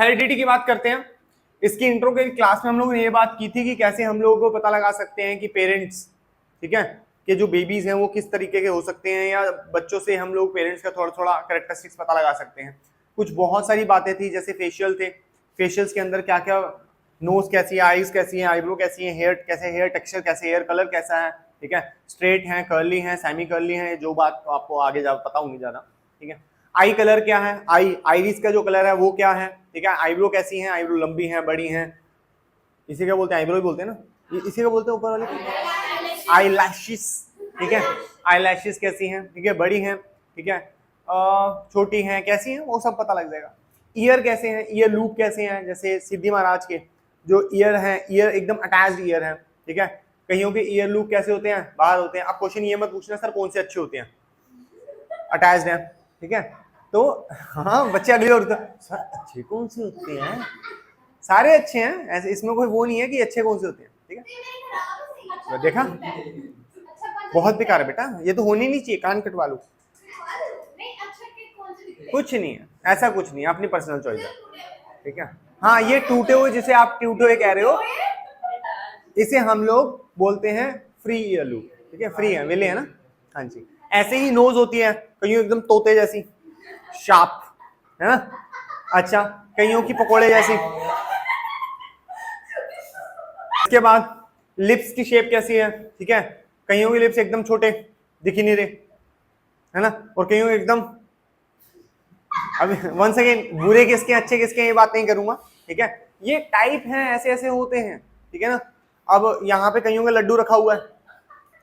Heredity की बात करते हैं। इसकी इंट्रो के क्लास में हम लोगों ने ये बात की थी कि कैसे हम लोगों को पता लगा सकते हैं कि पेरेंट्स, ठीक है, कि जो बेबीज हैं वो किस तरीके के हो सकते हैं, या बच्चों से हम लोग पेरेंट्स का थोड़ा थोड़ा कैरेक्टरिस्टिक्स पता लगा सकते हैं। कुछ बहुत सारी बातें थी, जैसे फेशियल थे, फेशियल्स के अंदर क्या क्या, नोज कैसी है, आईज कैसी है, आईब्रो कैसी है, हेयर कैसे, हेयर टेक्सचर कैसे, हेयर कलर कैसा है, ठीक है, स्ट्रेट है, कर्ली है, सेमी कर्ली है, जो बात तो आपको आगे जा पता होंगी ज्यादा, ठीक है। आई कलर क्या है, आईरिस का जो कलर है वो क्या है, ठीक है। आईब्रो कैसी है, आईब्रो लंबी है, बड़ी है, इसी का बोलते हैं आईब्रो ही बोलते हैं ना, इसी का बोलते हैं ऊपर वाले, आई लैशेस, ठीक है। आई लैशेस कैसी हैं, ठीक है, बड़ी हैं, ठीक है, छोटी हैं, कैसी हैं, वो सब पता लग जाएगा। ईयर कैसे हैं, ईयर लूप कैसे हैं, जैसे सिद्धि महाराज के जो ईयर हैं, ईयर एकदम अटैच्ड ईयर है, ठीक है। कईयों के ईयर लूप कैसे होते हैं, बाहर होते हैं। अब क्वेश्चन ये मत पूछना सर कौन से अच्छे होते हैं, अटैच्ड हैं, ठीक है। तो हाँ बच्चे अगली और सर अच्छे कौन से होते हैं, सारे अच्छे हैं, ऐसे इसमें कोई वो नहीं है कि अच्छे कौन से होते हैं, ठीक है। तो देखा, बहुत बेकार है बेटा, ये तो होनी नहीं चाहिए, कान कटवा लो। कुछ नहीं है, ऐसा कुछ नहीं है, अपनी पर्सनल चॉइस है, ठीक है। हाँ ये टूटे हुए, जिसे आप टूटे हुए कह रहे हो, इसे हम लोग बोलते हैं फ्री ईयर लूप, ठीक है, फ्री है, मिले है ना, हाँ जी। ऐसे ही नोज होती है, कईयों एकदम तोते जैसी शार्प, है ना, अच्छा, कईयों की पकोड़े जैसी। इसके बाद लिप्स की शेप कैसी है, ठीक है, कईयों के लिप्स एकदम छोटे दिख ही नहीं रहे, है ना, और कईयों के एकदम, अभी वंस अगेन बुरे किसके अच्छे किसके ये बात नहीं करूंगा, ठीक है। ये टाइप हैं, ऐसे ऐसे होते हैं, ठीक है ना। अब यहाँ पे कईयों का लड्डू रखा हुआ है,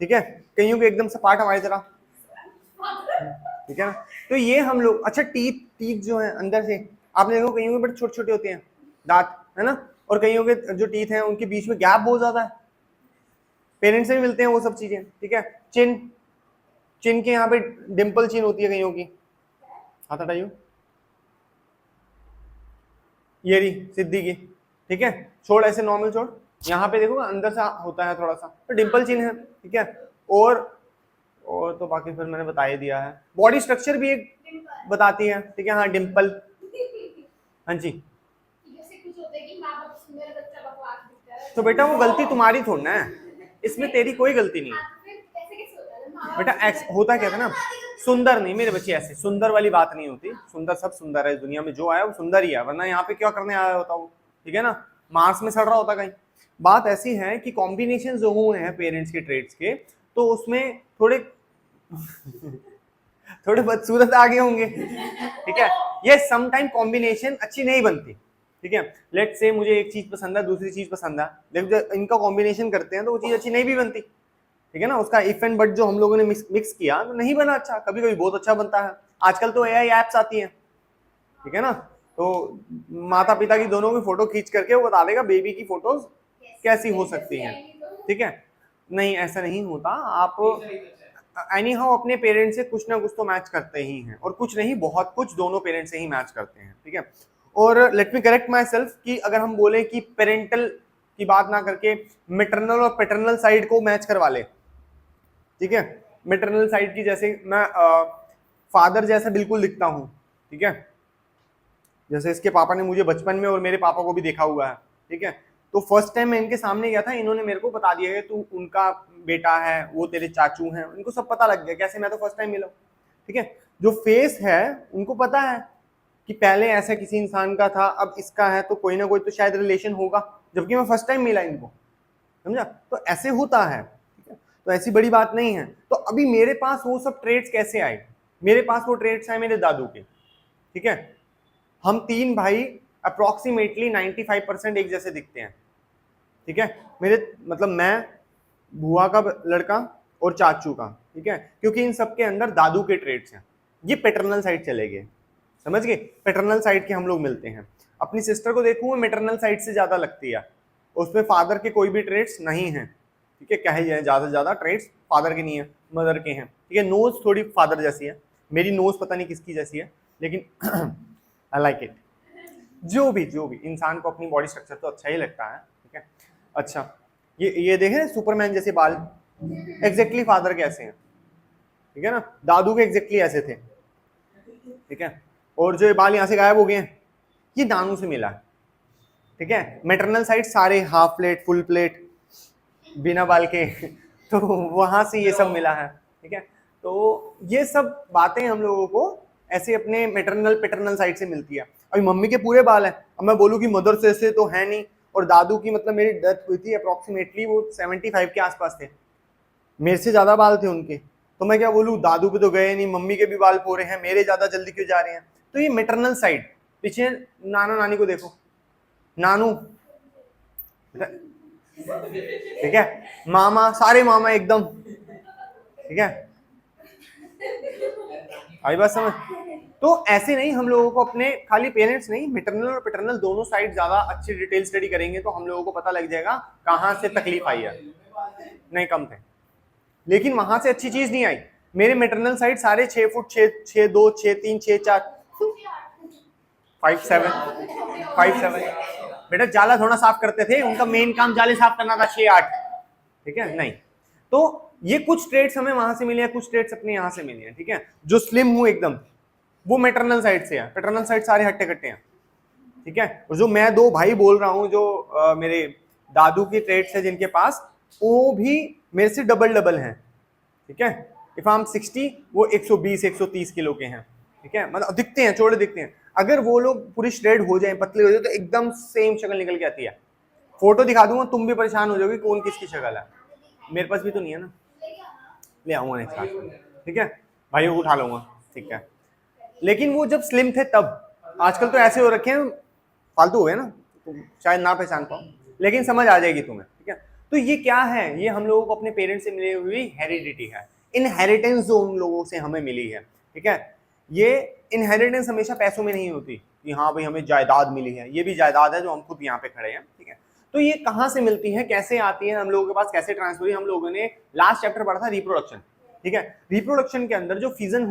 ठीक है, कईयों के एकदम सपाट हमारी तरह, ठीक है ना। तो ये हम लोग, अच्छा टीथ, टीथ जो है अंदर से आपने देखो, कईयों के बड़े छोटे छोटे होते हैं दांत, है ना, और कईयों के जो टीथ हैं उनके बीच में गैप बहुत ज्यादा है, पेरेंट्स से भी मिलते हैं वो सब चीजें, ठीक है। चिन, चिन के यहाँ पे डिम्पल चिन होती है कईयों की, हाथ हटाइयो, ये रही सिद्धि की, ठीक है, छोड़ ऐसे नॉर्मल छोड़, यहाँ पे देखो अंदर से होता है थोड़ा सा, तो डिम्पल चिन्ह है, ठीक है। और तो बाकी फिर मैंने बता ही दिया है। बॉडी स्ट्रक्चर भी एक बताती है, ठीक है, हाँ डिम्पल, हाँ जी। तो बेटा वो गलती तुम्हारी थोड़ी ना है, इसमें तेरी कोई गलती नहीं है बेटा। एक्स होता क्या था ना, सुंदर नहीं मेरे बच्चे, ऐसे सुंदर वाली बात नहीं होती, सुंदर सब सुंदर है दुनिया में, जो आया वो सुंदर ही है, वरना यहाँ पे क्या करने आया होता वो, ठीक है ना, मार्स में सड़ रहा होता कहीं। बात ऐसी है कि कॉम्बिनेशन जो हुए हैं पेरेंट्स के ट्रेड्स के, तो उसमें थोड़े थोड़े बदसूरत आगे होंगे, ठीक है। ये सम टाइम कॉम्बिनेशन अच्छी नहीं बनती, ठीक है। लेट्स से मुझे एक चीज पसंद है, दूसरी चीज पसंद है, देखो जब इनका कॉम्बिनेशन करते हैं तो वो चीज अच्छी नहीं भी बनती, ठीक है ना। उसका इफ एंड बट जो हम लोगों ने मिक्स किया तो नहीं बना अच्छा, कभी कभी बहुत अच्छा बनता है। आजकल तो एआई एप्स आती हैं, ठीक है ना, तो माता पिता की दोनों की फोटो खींच करके वो बता देगा बेबी की फोटोज कैसी हो सकती हैं, ठीक है। नहीं ऐसा नहीं होता, आप एनी हाउ अपने पेरेंट्स से कुछ ना कुछ तो मैच करते ही हैं, और कुछ नहीं बहुत कुछ दोनों पेरेंट्स से ही मैच करते हैं, ठीक है। और let me correct my self कि अगर हम बोले कि पेरेंटल की बात ना करके मेटरनल और पैटर्नल साइड को मैच करवा ले, ठीक है। मेटरनल साइड की, जैसे मैं फादर जैसा बिल्कुल दिखता हूँ, ठीक है, जैसे इसके पापा ने मुझे बचपन में और मेरे पापा को भी देखा हुआ है, ठीक है। तो फर्स्ट टाइम मैं इनके सामने गया था, इन्होंने मेरे को बता दिया कि तू उनका बेटा है, वो तेरे चाचू हैं, इनको सब पता लग गया, कैसे मैं तो फर्स्ट टाइम मिला, ठीक है। जो फेस है उनको पता है कि पहले ऐसा किसी इंसान का था, अब इसका है, तो कोई ना कोई तो शायद रिलेशन होगा, जबकि मैं फर्स्ट टाइम मिला इनको, समझा। तो ऐसे होता है, ठीक है, तो ऐसी बड़ी बात नहीं है। तो अभी मेरे पास वो सब ट्रेड्स कैसे आए, मेरे पास वो ट्रेड्स आए मेरे दादू के, ठीक है। हम तीन भाई अप्रोक्सीमेटली 95% एक जैसे दिखते हैं, ठीक है। मेरे मतलब मैं, बुआ का लड़का और चाचू का, ठीक है, क्योंकि इन सबके अंदर दादू के ट्रेड्स हैं। ये पैटर्नल साइड चले गए, समझ गए, पैटर्नल साइड के हम लोग मिलते हैं। अपनी सिस्टर को देखूं, मैटरनल साइड से ज्यादा लगती है, उसमें फादर के कोई भी ट्रेड्स नहीं है, ठीक है, कहे जाए ज्यादा से ज्यादा ट्रेड्स फादर के नहीं है, मदर के हैं, ठीक है। नोज थोड़ी फादर जैसी है, मेरी नोज पता नहीं किसकी जैसी है, लेकिन आई लाइक इट। जो भी इंसान को अपनी बॉडी स्ट्रक्चर तो अच्छा ही लगता है, ठीक है। अच्छा ये देखें सुपरमैन जैसे बाल, एग्जैक्टली फादर के ऐसे हैं, ठीक है ना, दादू के एग्जैक्टली ऐसे थे, ठीक है। और जो ये बाल यहाँ से गायब हो गए हैं, ये नानू से मिला है, ठीक है। मैटरनल साइड सारे हाफ प्लेट, फुल प्लेट, बिना बाल के तो वहां से ये सब मिला है, ठीक है। तो ये सब बातें हम लोगों को ऐसे अपने मैटरनल पैटर्नल साइड से मिलती है। अभी मम्मी के पूरे बाल हैं, अब मैं बोलूँ कि मदर से ऐसे तो है नहीं, और दादू की मतलब मेरी डेथ हुई थी अप्रोक्सीमेटली वो 75 के आसपास थे, मेरे से ज्यादा बाल थे उनके, तो मैं क्या बोलूँ, दादू पे तो गए नहीं, मम्मी के भी बाल पूरे हैं, मेरे ज्यादा जल्दी क्यों जा रहे हैं। तो ये मैटरनल साइड, पीछे नाना नानी को देखो, नानू, ठीक है, मामा, सारे मामा एकदम, ठीक है, आई बात समझ। तो ऐसे नहीं, हम लोगों को अपने खाली पेरेंट्स नहीं, मैटरनल और पैटर्नल दोनों साइड ज्यादा अच्छी डिटेल स्टडी करेंगे तो हम लोगों को पता लग जाएगा कहां से तकलीफ आई है। नहीं कम थे, लेकिन वहां से अच्छी चीज नहीं आई। मेरे मैटरनल साइड सारे 6 फुट 6, 2, 6, 3, 6, 4, 5, 7, 5, 7। बेटा जाला थोड़ा साफ करते थे, उनका मेन काम जाले साफ करना था, 6, 8, ठीक है। नहीं, तो ये कुछ ट्रेड्स हमें वहां से मिले हैं, कुछ ट्रेड्स अपने यहां से मिले हैं, ठीक है। जो स्लिम हूं एकदम, वो मैटरनल साइड से है, पैटर्नल साइड सारे हट्टे कट्टे हैं, ठीक है। और जो मैं 2 भाई बोल रहा हूं, जो मेरे दादू की ट्रेड्स है जिनके पास, वो भी मेरे से डबल डबल हैं, ठीक है। इफ आई एम 60, वो 120 130 किलो के हैं, ठीक है। मतलब दिखते हैं, चौड़े दिखते हैं। अगर वो लोग पूरी श्रेड हो जाए, पतले हो जाए, तो एकदम सेम शक्ल निकल के आती है। फोटो दिखा दूंगा, तुम भी परेशान हो जाओगे कौन किसकी शक्ल है। मेरे पास भी तो नहीं है ना, ले आऊंगा नेक्स्ट क्लास में, ठीक है, भाइयों को उठा लूंगा, ठीक है। लेकिन वो जब स्लिम थे तब, आजकल तो ऐसे हो रखे हैं, फालतू हो गए ना, तो शायद ना पहचान पाओ, लेकिन समझ आ जाएगी तुम्हें, ठीक है। तो ये क्या है, ये हम लोगों को अपने पेरेंट्स से मिली हुई हेरिडिटी है, इनहेरिटेंस जो उन लोगों से हमें मिली है, ठीक है। ये इनहेरिटेंस हमेशा पैसों में नहीं होती कि हाँ भाई हमें जायदाद मिली है, ये भी जायदाद है जो हम खुद यहाँ पे खड़े हैं, ठीक है। तो ये कहाँ से मिलती है, कैसे आती है हम लोगों के पास, कैसे ट्रांसफर हुई। हम लोगों ने लास्ट चैप्टर पढ़ा था रिप्रोडक्शन, ठीक है। रिप्रोडक्शन के अंदर जो फ्यूजन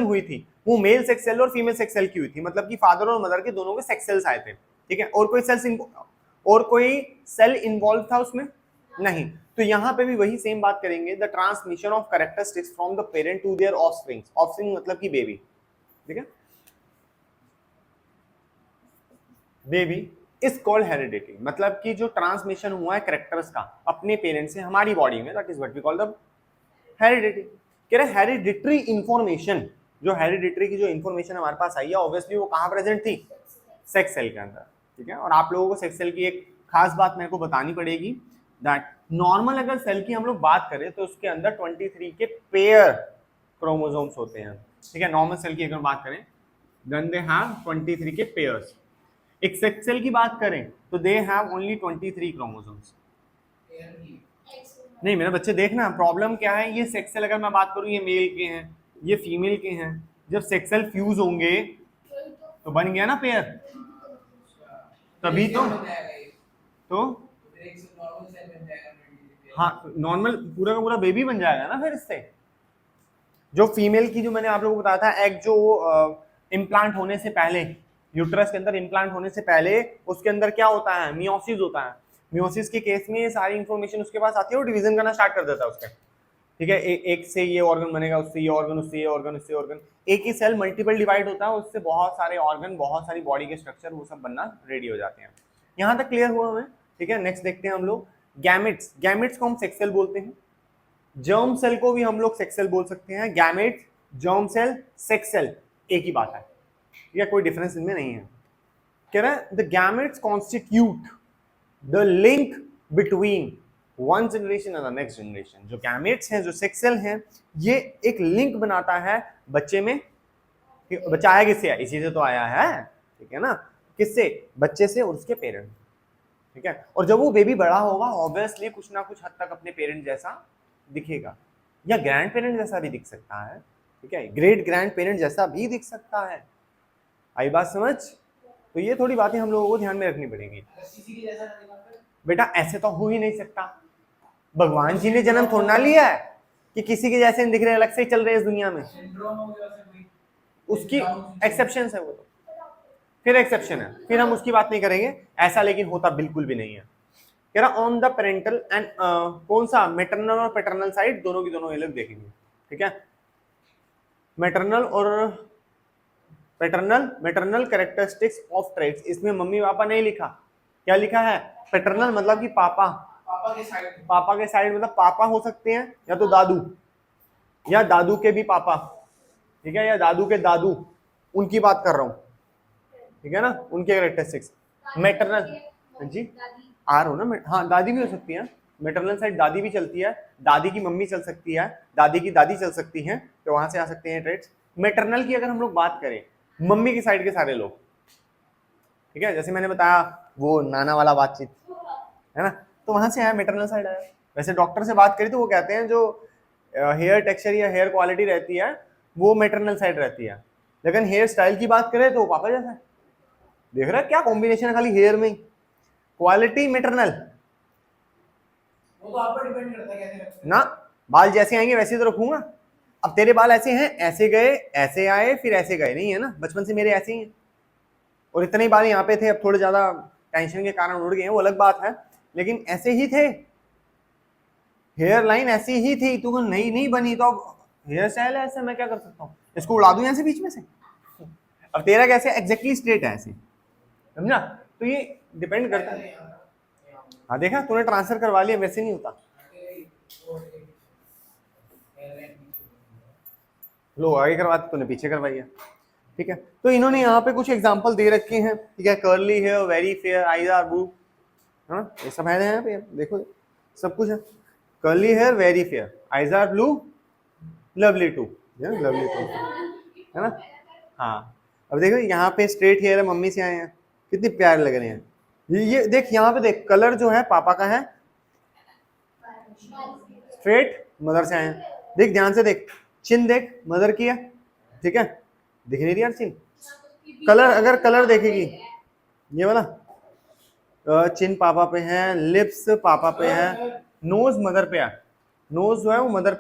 हुई थी वो मेल सेक्स सेल और फीमेल सेक्स सेल की हुई थी, मतलब कि फादर और मदर के दोनों के सेक्स सेल्स आए थे, ठीक है। और कोई सेल इन्वॉल्व था उसमें नहीं। तो यहाँ पे भी वही सेम बात करेंगे, the transmission of characteristics from the parent to their offspring, offspring मतलब कि बेबी, ठीक है। बेबी इज कॉल्ड हेरिडिटी, मतलब कि जो ट्रांसमिशन हुआ है कैरेक्टर्स का अपने पेरेंट्स से हमारी बॉडी में, that is what we call the heredity. कह रहे हेरिडिटरी इंफॉर्मेशन, जो हेरिडिटरी की जो इंफॉर्मेशन हमारे पास आई है, ऑब्वियसली वो कहां प्रेजेंट थी, सेक्स सेल के अंदर, ठीक है। और आप लोगों को सेक्स सेल की एक खास बात मेरे को बतानी पड़ेगी, दैट नॉर्मल अगर सेल की हम लोग बात करें तो उसके अंदर 23 के पेयर क्रोमोसोम्स होते हैं, ठीक है। नॉर्मल सेल की अगर बात करें देन दे हैव 23 के पेयर्स। एक सेक्स सेल की बात करें तो दे हैव ओनली 23 क्रोमोसोम्स। नहीं मेरे बच्चे देखना, प्रॉब्लम क्या है, ये सेक्स सेल अगर मैं बात करूं, ये मेल के हैं, ये फीमेल के हैं, जब सेक्स सेल फ्यूज होंगे तो बन गया ना पेयर, तभी तो हाँ नॉर्मल पूरा का पूरा बेबी बन जाएगा ना फिर इससे। जो फीमेल की, जो मैंने आप लोगों को बताया था, एग जो इम्प्लांट होने से पहले, यूट्रस के अंदर इम्प्लांट होने से पहले उसके अंदर क्या होता है, मियोसिस होता है। मियोसिस के केस में ये सारी इंफॉर्मेशन उसके पास आती है और डिवीजन करना स्टार्ट कर देता है उसका, ठीक है। एक से ये ऑर्गन बनेगा, उससे ये ऑर्गन, उससे ये ऑर्गन, उससे ऑर्गन। एक ही सेल मल्टीपल डिवाइड होता है, उससे बहुत सारे ऑर्गन, बहुत सारी बॉडी के स्ट्रक्चर वो सब बनना रेडी हो जाते हैं। यहाँ तक क्लियर हुआ हमें, ठीक है। नेक्स्ट देखते हैं हम लोग गैमेट्स। गैमेट्स को हम सेक्स सेल बोलते हैं, जर्म सेल को भी हम लोग सेक्स सेल बोल सकते हैं। Gamete, germ cell, sex cell एक ही बात है, ठीक है, कोई डिफरेंस इनमें नहीं है। कह रहा है the gametes constitute the link between one generation and the next generation. जो गैमेट्स हैं, जो सेक्स सेल हैं, ये एक लिंक बनाता है बच्चे में। बच्चा आया किससे, इसी से तो आया है, ठीक है ना, किससे, बच्चे से और उसके पेरेंट, ठीक है। और जब वो बेबी बड़ा होगा ऑब्वियसली कुछ ना कुछ हद तक अपने पेरेंट जैसा दिखेगा, या ग्रैंड पेरेंट जैसा भी दिख सकता है, ठीक है, ग्रेट ग्रैंड पेरेंट जैसा भी दिख सकता है। आई बात समझ। तो ये थोड़ी बातें हम लोगों को ध्यान में रखनी पड़ेगी। बेटा ऐसे तो हो ही नहीं सकता, भगवान जी ने जन्म थोड़ा ना लिया है कि किसी के जैसे दिख रहे, अलग से ही चल रहे इस दुनिया में, उसकी एक्सेप्शन है वो, तो फिर एक्सेप्शन है, फिर हम उसकी बात नहीं करेंगे, ऐसा लेकिन होता बिल्कुल भी नहीं है। कह रहा ऑन द पेरेंटल एंड कौन सा, मैटरनल और पैटर्नल साइड दोनों की दोनों अलग देखेंगे, ठीक है। मैटरनल और paternal maternal characteristics of traits, इसमें मम्मी पापा नहीं लिखा, क्या लिखा है? पैटर्नल मतलब कि पापा, पापा के साइड मतलब पापा हो सकते हैं या तो दादू, या दादू के भी पापा, ठीक है, या दादू के दादू, उनकी बात कर रहा हूँ, ठीक है ना, उनके कैरेक्टरिस्टिक्स। मैटरनल जी आ रहा हूँ ना, हाँ दादी भी हो सकती है, मैटरनल साइड दादी भी चलती है, दादी की मम्मी चल सकती है, दादी की दादी चल सकती है, तो वहां से आ सकते हैं ट्रेट्स। मैटरनल की अगर हम लोग बात करें, मम्मी की साइड के सारे लोग, ठीक है, जैसे मैंने बताया वो नाना वाला बातचीत है ना, तो वहां से आया, मैटरनल साइड आया। वैसे डॉक्टर से बात करी तो वो कहते हैं जो हेयर टेक्सचर या हेयर क्वालिटी रहती है वो मैटरनल साइड रहती है, लेकिन हेयर स्टाइल की बात करें तो पापा जैसा है। देख रहा है क्या कॉम्बिनेशन है खाली हेयर में ही, क्वालिटी मैटरनल। वो तो आप पर डिपेंड करता है कैसे रखते हैं ना, बाल जैसे आएंगे वैसे तो रखूंगा। अब तेरे बाल ऐसे हैं, ऐसे गए, ऐसे आए, फिर ऐसे गए, नहीं है ना, बचपन से मेरे ऐसे ही हैं, और इतने ही बाल यहाँ पे थे, अब थोड़े ज्यादा टेंशन के कारण उड़ गए हैं, वो अलग बात है, लेकिन ऐसे ही थे, हेयर लाइन ऐसी ही थी, तू नई नहीं बनी तो अब हेयर स्टाइल है ऐसे, मैं क्या कर सकता हूँ, इसको उड़ा दूं ऐसे बीच में से। अब तेरा कैसे एग्जैक्टली स्ट्रेट है ऐसे, समझा, तो ये डिपेंड करता है। हाँ देखा, तूने ट्रांसफर करवा लिया, वैसे नहीं होता। लो आगे करवाते, तूने पीछे करवाई है, ठीक है। तो इन्होंने यहाँ पे कुछ एग्जांपल दे रखे हैं, ठीक है, curly hair, very fair, eyes are blue, हाँ ये सब है यहाँ पे, देखो सब कुछ है, curly hair, very fair, eyes are blue, lovely too, lovely too, है ना। हाँ अब देखो यहाँ पे स्ट्रेट हेयर है, मम्मी से आए हैं, कितने प्यारे लग रहे हैं। ये देख यहाँ पे देख, कलर जो है पापा का है, स्ट्रेट मदर से आए हैं, देख ध्यान से देख, चिन देख मदर की है, ठीक है, दिख नहीं रही यार चिन, कलर अगर कलर देखेगी ये वाला, चिन पापा पे है, लिप्स पापा पे है, नोज मदर पे है, नोज जो है वो मदर